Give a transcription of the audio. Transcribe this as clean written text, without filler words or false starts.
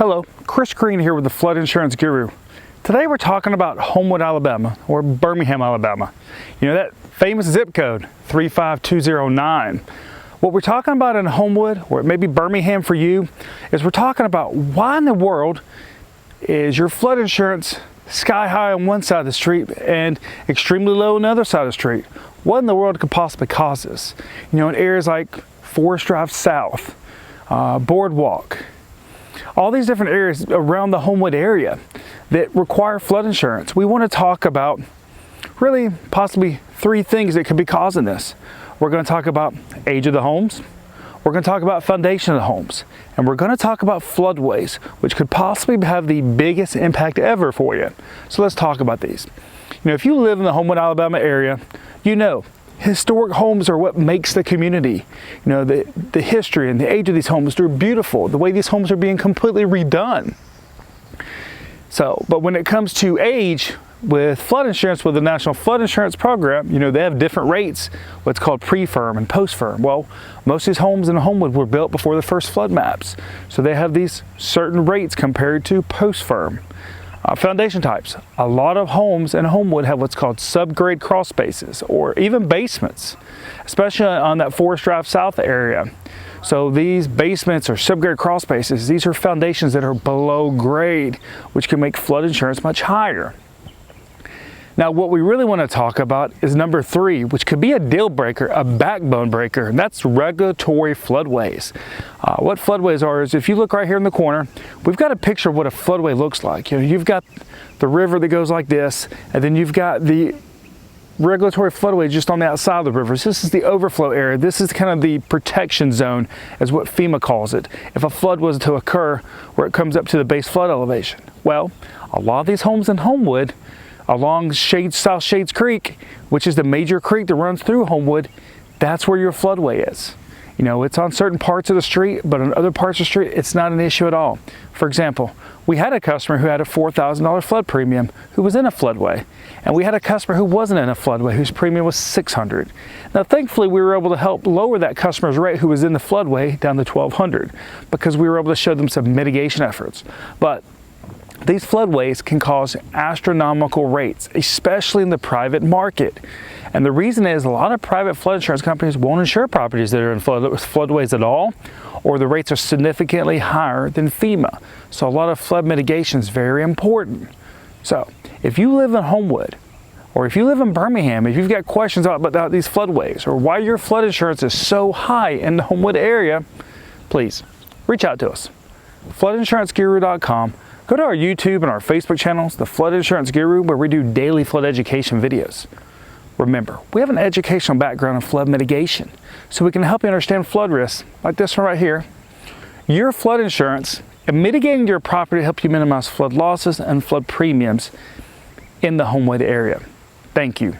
Hello, Chris Green here with the Flood Insurance Guru. Today we're talking about Homewood, Alabama, or Birmingham, Alabama. You know that famous zip code, 35209. What we're talking about in Homewood, or maybe Birmingham for you, is we're talking about why in the world is your flood insurance sky high on one side of the street and extremely low on the other side of the street. What in the world could possibly cause this? You know, in areas like Forest Drive South, Boardwalk, all these different areas around the Homewood area that require flood insurance. We want to talk about really possibly three things that could be causing this. We're going to talk about age of the homes, we're going to talk about foundation of the homes, and we're going to talk about floodways, which could possibly have the biggest impact ever for you. So let's talk about these. You know, if you live in the Homewood, Alabama area, you know historic homes are what makes the community. You know, the history and the age of these homes, they're beautiful. The way these homes are being completely redone. So, but when it comes to age, with flood insurance, with the National Flood Insurance Program, you know, they have different rates, what's called pre-firm and post-firm. Well, most of these homes in Homewood were built before the first flood maps. So they have these certain rates compared to post-firm. Foundation types. A lot of homes in Homewood have what's called subgrade crawl spaces or even basements, especially on that Forest Drive South area. So these basements or subgrade crawl spaces, these are foundations that are below grade, which can make flood insurance much higher. Now, what we really want to talk about is number three, which could be a deal breaker, a backbone breaker, and that's regulatory floodways. What floodways are is, if you look right here in the corner, we've got a picture of what a floodway looks like. You know, you've got the river that goes like this, and then you've got the regulatory floodway just on the outside of the river. So this is the overflow area. This is kind of the protection zone, is what FEMA calls it, if a flood was to occur where it comes up to the base flood elevation. Well, a lot of these homes in Homewood, along South Shades Creek, which is the major creek that runs through Homewood, that's where your floodway is. You know, it's on certain parts of the street, but on other parts of the street, it's not an issue at all. For example, we had a customer who had a $4,000 flood premium who was in a floodway, and we had a customer who wasn't in a floodway whose premium was $600. Now, thankfully, we were able to help lower that customer's rate who was in the floodway down to $1,200 because we were able to show them some mitigation efforts. But these floodways can cause astronomical rates, especially in the private market. And the reason is a lot of private flood insurance companies won't insure properties that are in floodways at all, or the rates are significantly higher than FEMA. So a lot of flood mitigation is very important. So if you live in Homewood, or if you live in Birmingham, if you've got questions about these floodways, or why your flood insurance is so high in the Homewood area, please reach out to us. floodinsuranceguru.com. Go to our YouTube and our Facebook channels, The Flood Insurance Guru, where we do daily flood education videos. Remember, we have an educational background in flood mitigation, so we can help you understand flood risks, like this one right here. Your flood insurance and mitigating your property to help you minimize flood losses and flood premiums in the Homewood area. Thank you.